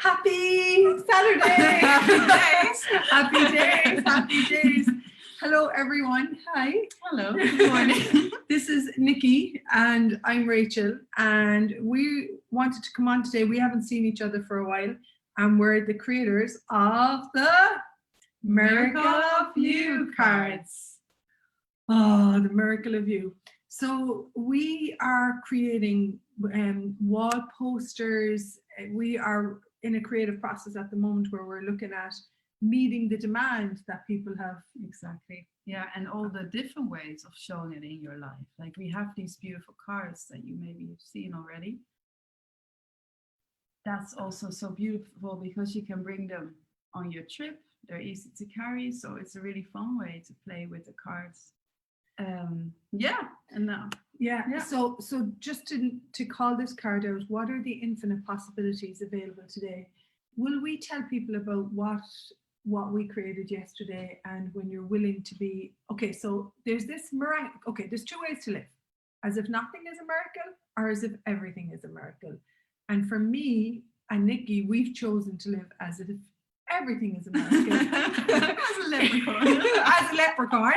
Happy Saturday! Happy days! Happy days! Hello, everyone. Hi. Hello. Good morning. This is Nicky and I'm Rachel, and we wanted to come on today. We haven't seen each other for a while, and we're the creators of the Miracle of You cards. Oh, the Miracle of You. So we are creating wall posters. We are in a creative process at the moment where we're looking at meeting the demand that people have. Exactly. Yeah, and all the different ways of showing it in your life. Like we have these beautiful cards that you maybe have seen already. That's also so beautiful because you can bring them on your trip. They're easy to carry, so it's a really fun way to play with the cards. So just to call this card out, what are the infinite possibilities available today? Will we tell people about what we created yesterday, and when you're willing to be okay? So there's this miracle. Okay, there's two ways to live: as if nothing is a miracle, or as if everything is a miracle. And for me and Nicky, we've chosen to live as if everything is a miracle. As a leprechaun. As a leprechaun.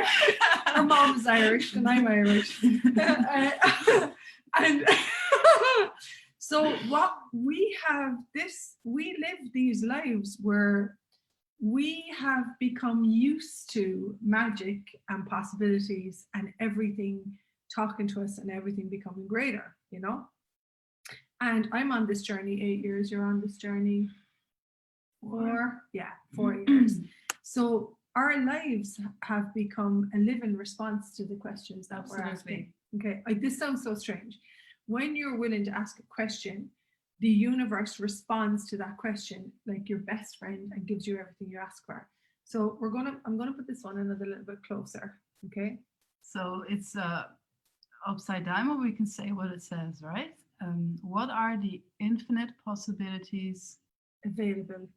Her mom's Irish and I'm Irish. And so what we have we live these lives where we have become used to magic and possibilities and everything talking to us and everything becoming greater, you know? And I'm on this journey 8 years, you're on this journey 4 years. So our lives have become a living response to the questions that we're asking. Okay, this sounds so strange. When you're willing to ask a question, the universe responds to that question like your best friend and gives you everything you ask for. So I'm gonna put this one another little bit closer. Okay. So it's upside down, or we can say what it says, right? What are the infinite possibilities available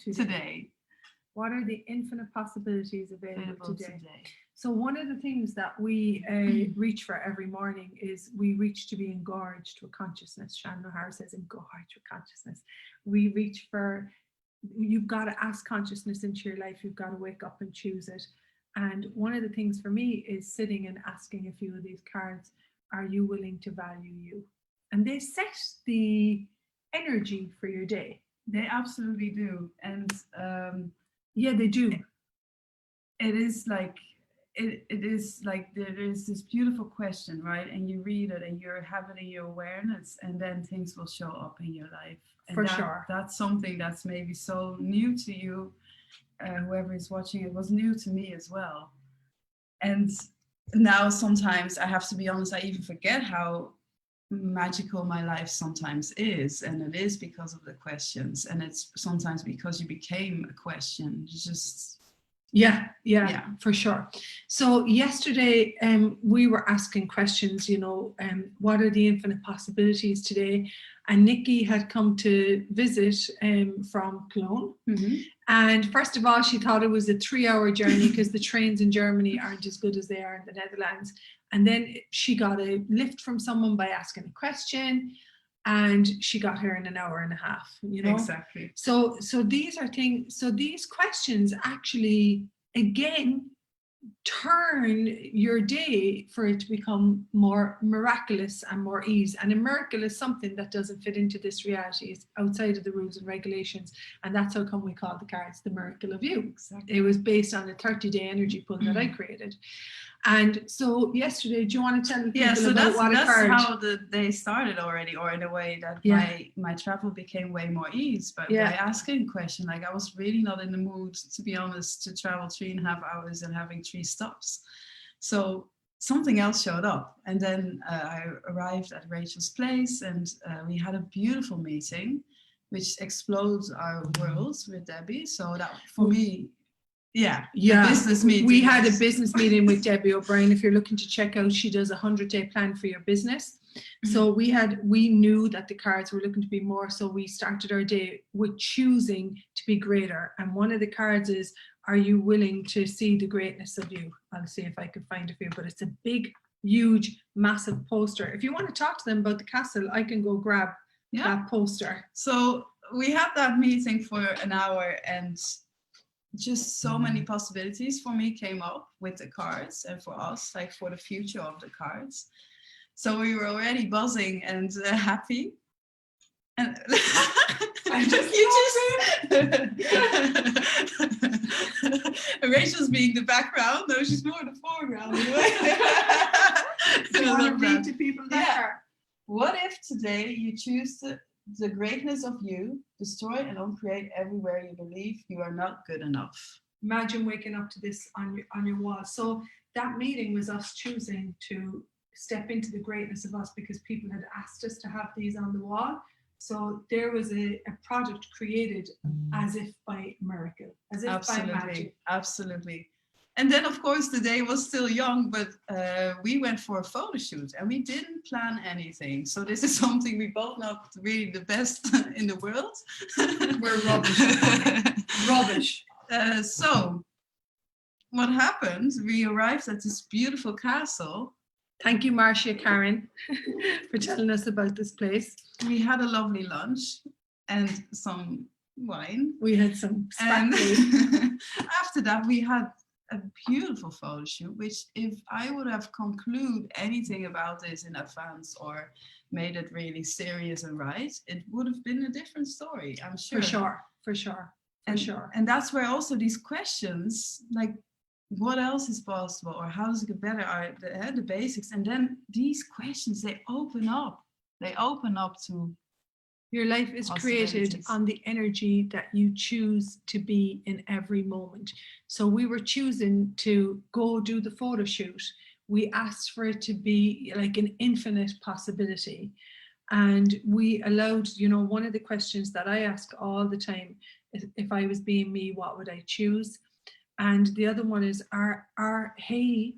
today? What are the infinite possibilities available today? So one of the things that we reach for every morning is we reach to be engorged with consciousness. Shannon O'Hara says engorged with consciousness. We reach for, you've got to ask consciousness into your life. You've got to wake up and choose it. And one of the things for me is sitting and asking a few of these cards, are you willing to value you? And they set the energy for your day. They absolutely do. And yeah, they do. It is like there is this beautiful question, right? And you read it and you have it in your awareness, and then things will show up in your life. And sure. That's something that's maybe so new to you. Whoever is watching, it was new to me as well. And now sometimes I have to be honest, I even forget how magical my life sometimes is, and it is because of the questions, and it's sometimes because you became a question. It's just yeah, for sure. So yesterday we were asking questions, you know, what are the infinite possibilities today? And Nicky had come to visit from Cologne. And first of all, she thought it was a 3-hour journey because the trains in Germany aren't as good as they are in the Netherlands. And then she got a lift from someone by asking a question, and she got here in an hour and a half, you know? Exactly. So these are things, so these questions actually, again, turn your day for it to become more miraculous and more ease. And a miracle is something that doesn't fit into this reality. It's outside of the rules and regulations. And that's how come we call the cards the Miracle of You. Exactly. It was based on a 30-day energy pool that I created. And so yesterday, do you want to tell people about what occurred? That's how the day started already, or in a way that my travel became way more ease. But by asking a question, like I was really not in the mood, to be honest, to travel 3.5 hours and having 3 stops. So something else showed up. And then I arrived at Rachel's place, and we had a beautiful meeting, which explodes our worlds with Debbie. So that for me, business meeting. We had a business meeting with Debbie O'Brien. If you're looking to check out, she does a 100-day plan for your business. So we knew that the cards were looking to be more, so we started our day with choosing to be greater. And one of the cards is, are you willing to see the greatness of you? I'll see if I can find it for you, but it's a big, huge, massive poster. If you want to talk to them about the castle, I can go grab that poster. So we had that meeting for an hour, and just so many possibilities for me came up with the cards, and for us, like for the future of the cards. So we were already buzzing and happy. And Rachel's being the background. No, she's more the foreground. Do you want to read to people that are? What if today you choose the greatness of you, destroy and uncreate everywhere you believe you are not good enough? Imagine waking up to this on your wall. So that meeting was us choosing to step into the greatness of us because people had asked us to have these on the wall. So there was a product created as if by miracle, as if by magic. Absolutely. And then, of course, the day was still young, but we went for a photo shoot and we didn't plan anything. So this is something we both not really the best in the world. We're rubbish. Rubbish. So what happened? We arrived at this beautiful castle. Thank you, Marcia Karen, for telling us about this place. We had a lovely lunch and some wine. We had some sparkly. And after that, we had a beautiful photo shoot, which if I would have concluded anything about this in advance or made it really serious and right, it would have been a different story, I'm sure. For sure. And that's where also these questions, like, what else is possible or how does it get better, are the basics. And then these questions, they open up to your life is created on the energy that you choose to be in every moment. So we were choosing to go do the photo shoot. We asked for it to be like an infinite possibility. And we allowed, one of the questions that I ask all the time is, if I was being me, what would I choose? And the other one is, hey,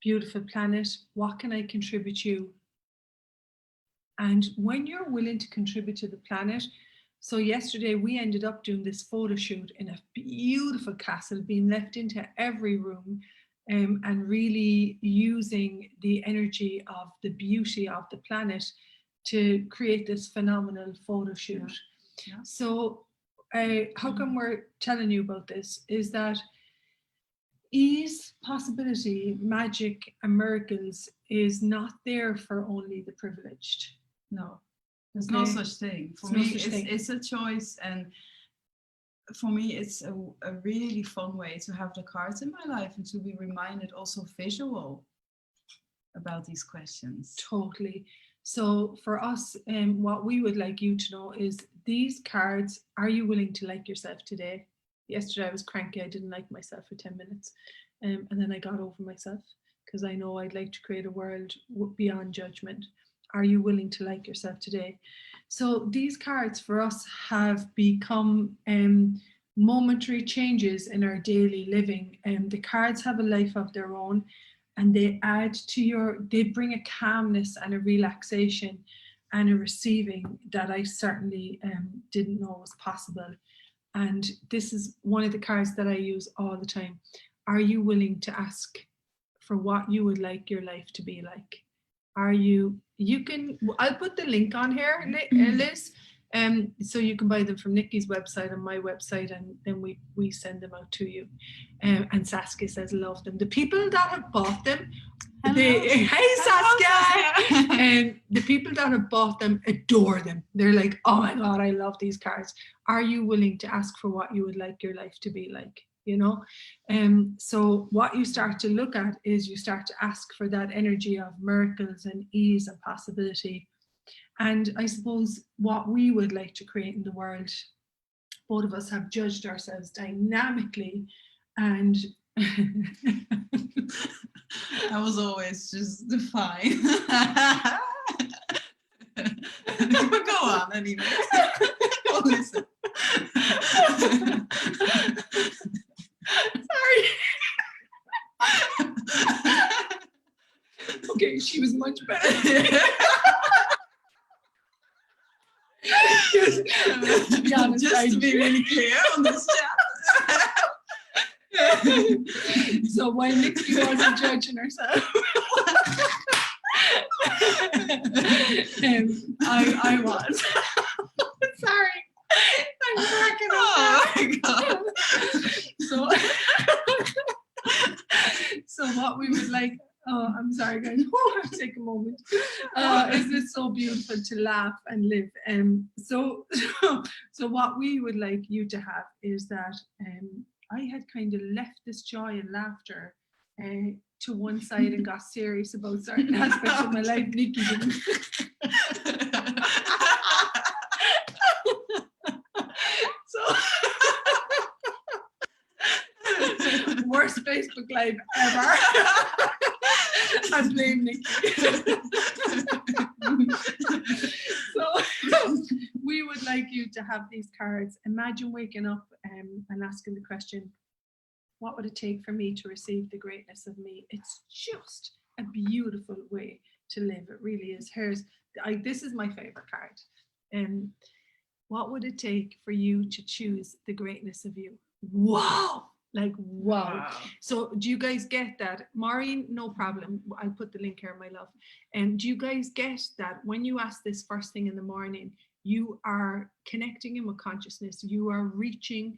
beautiful planet, what can I contribute to you? And when you're willing to contribute to the planet, so yesterday we ended up doing this photo shoot in a beautiful castle, being left into every room, and really using the energy of the beauty of the planet to create this phenomenal photo shoot. Yeah. So how come we're telling you about this is that ease, possibility, magic, and miracles is not there for only the privileged. No, there's no such thing. For me, it's a choice, and for me, it's a really fun way to have the cards in my life and to be reminded also visual about these questions. Totally. So for us, what we would like you to know is these cards, are you willing to like yourself today? Yesterday I was cranky, I didn't like myself for 10 minutes. And then I got over myself because I know I'd like to create a world beyond judgment. Are you willing to like yourself today? So these cards for us have become momentary changes in our daily living. The cards have a life of their own, and they add to they bring a calmness and a relaxation and a receiving that I certainly didn't know was possible. And this is one of the cards that I use all the time. Are you willing to ask for what you would like your life to be like? I'll put the link on here, Liz, so you can buy them from Nicky's website and my website, and then we send them out to you. And Saskia says, love them. The people that have bought them, hey Saskia! And the people that have bought them adore them. They're like, oh my God, I love these cards. Are you willing to ask for what you would like your life to be like? So what you start to look at is you start to ask for that energy of miracles and ease and possibility. And I suppose what we would like to create in the world, both of us have judged ourselves dynamically, and I was always just fine. But go on anyway. Oh, listen. Sorry. Okay, she was much better. Just to be really clear on this chat. So while Nicky wasn't judging herself, I was. Sorry. I'm cracking up. Oh my God. So what we would like, oh, I'm sorry guys, take a moment. Is it so beautiful to laugh and live? So what we would like you to have is that I had kind of left this joy and laughter to one side and got serious about certain aspects of my life. Nicky didn't. Worst Facebook Live ever. I blame Nicky. So we would like you to have these cards. Imagine waking up and asking the question, what would it take for me to receive the greatness of me? It's just a beautiful way to live. It really is. This is my favorite card. What would it take for you to choose the greatness of you? Wow. Like, wow. So do you guys get that? Maureen, no problem. I'll put the link here, my love. And do you guys get that when you ask this first thing in the morning, you are connecting in with consciousness, you are reaching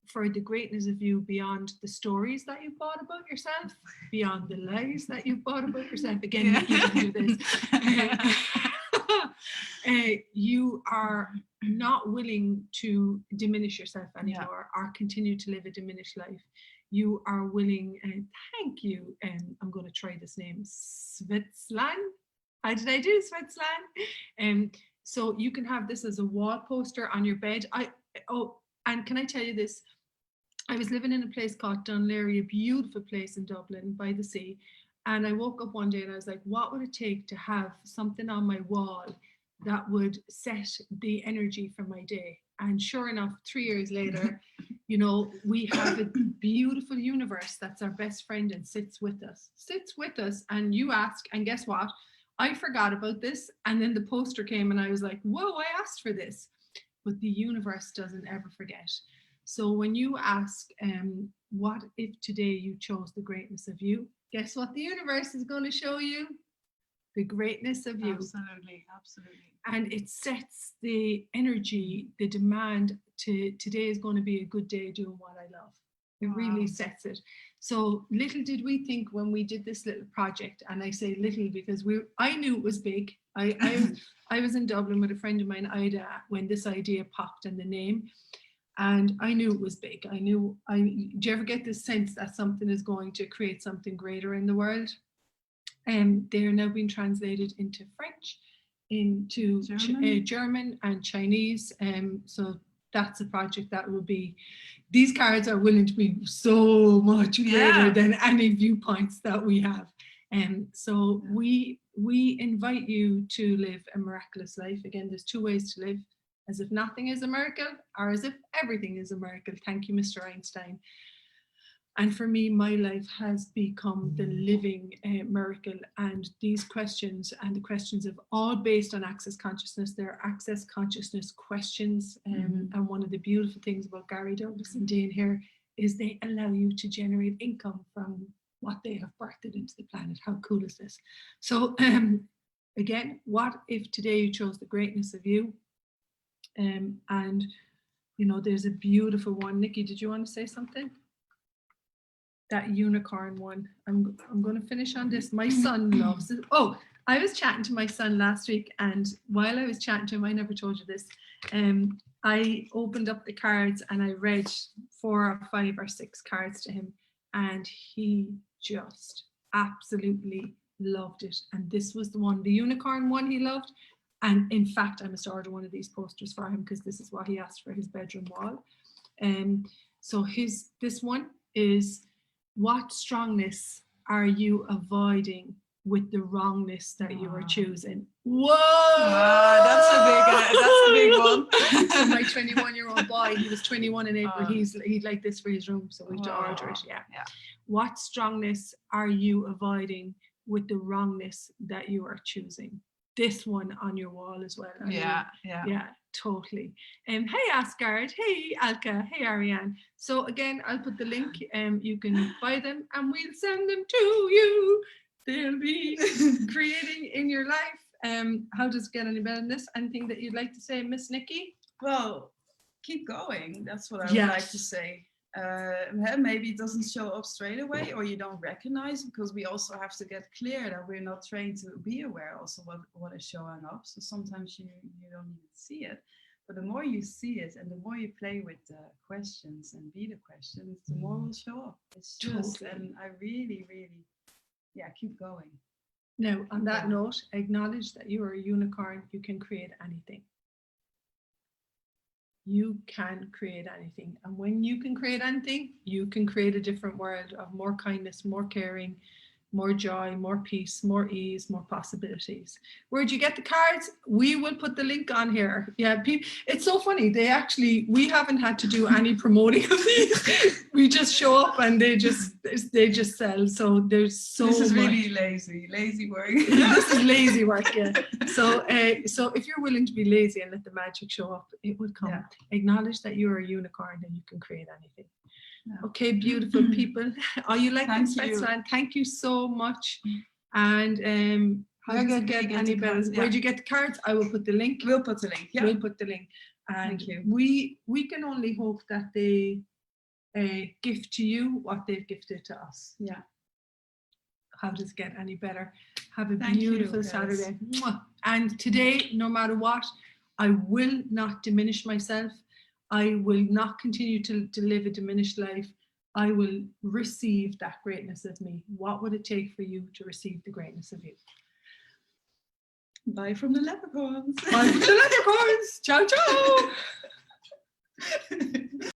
for the greatness of you beyond the stories that you've bought about yourself, beyond the lies that you've bought about yourself. Again, Nicky didn't do this. You are not willing to diminish yourself anymore or continue to live a diminished life. You are willing, and thank you, and I'm going to try this name, Svetslan. How did I do, Svetslan? So you can have this as a wall poster on your bed. And can I tell you this? I was living in a place called Dunleary, a beautiful place in Dublin by the sea. And I woke up one day and I was like, what would it take to have something on my wall that would set the energy for my day? And sure enough, 3 years later, we have a beautiful universe that's our best friend and sits with us. And you ask, and guess what? I forgot about this. And then the poster came and I was like, whoa, I asked for this. But the universe doesn't ever forget. So when you ask, what if today you chose the greatness of you? Guess what the universe is going to show you? The greatness of you. Absolutely, absolutely. And it sets the energy, the demand to today is going to be a good day doing what I love. It really sets it. So little did we think when we did this little project, and I say little because I knew it was big. I was in Dublin with a friend of mine, Ida, when this idea popped in the name. And I knew it was big. Do you ever get this sense that something is going to create something greater in the world? They're now being translated into French, into German and Chinese. So that's a project that will be, these cards are willing to be so much greater than any viewpoints that we have. So we invite you to live a miraculous life. Again, there's two ways to live: as if nothing is a miracle, or as if everything is a miracle. Thank you, Mr. Einstein. And for me, my life has become the living miracle. And these questions, and the questions are all based on access consciousness. They're access consciousness questions. And one of the beautiful things about Gary Douglas and Dane here is they allow you to generate income from what they have birthed into the planet. How cool is this? So again, what if today you chose the greatness of you? And there's a beautiful one. Nicky, did you want to say something? That unicorn one. I'm going to finish on this. My son loves it. Oh, I was chatting to my son last week, and while I was chatting to him, I never told you this, I opened up the cards and I read 4 or 5 or 6 cards to him, and he just absolutely loved it. And this was the one, the unicorn one, he loved. And in fact, I must order one of these posters for him, because this is what he asked for his bedroom wall. So this one is, what strongness are you avoiding with the wrongness that you are choosing? Whoa! That's a big one. So my 21-year-old boy, he was 21 in April. He'd like this for his room, so we have to order it. Yeah. What strongness are you avoiding with the wrongness that you are choosing? This one on your wall as well. Yeah, totally. Hey Asgard, hey Alka, hey Ariane. So again, I'll put the link. You can buy them and we'll send them to you. They'll be creating in your life. How does it get any better than this? Anything that you'd like to say, Miss Nicky? Well, keep going. That's what I would like to say. Maybe it doesn't show up straight away, or you don't recognize, because we also have to get clear that we're not trained to be aware also what is showing up. So sometimes you don't even see it. But the more you see it and the more you play with the questions and be the questions, the more will show up. It's just, and I really, really, keep going. Now, on that note, acknowledge that you are a unicorn. You can create anything. You can create anything. And when you can create anything, you can create a different world of more kindness, more caring, more joy, more peace, more ease, more possibilities. Where'd you get the cards? We will put the link on here. Yeah, it's so funny. We haven't had to do any promoting of these. We just show up and they just sell. So there's so much. This is really lazy work. This is lazy work, yeah. So if you're willing to be lazy and let the magic show up, it will come. Yeah. Acknowledge that you're a unicorn and you can create anything. Yeah. Okay, beautiful people. Are you like in Switzerland? Thank you so much. And where'd you get the cards? I will put the link. We'll put the link. Yeah. We'll put the link. And thank you. We can only hope that they gift to you what they've gifted to us. Yeah. How does it get any better? Have a beautiful Saturday. And today, no matter what, I will not diminish myself. I will not continue to live a diminished life. I will receive that greatness of me. What would it take for you to receive the greatness of you? Bye from the leprechauns. Bye from the leprechauns. Ciao, ciao.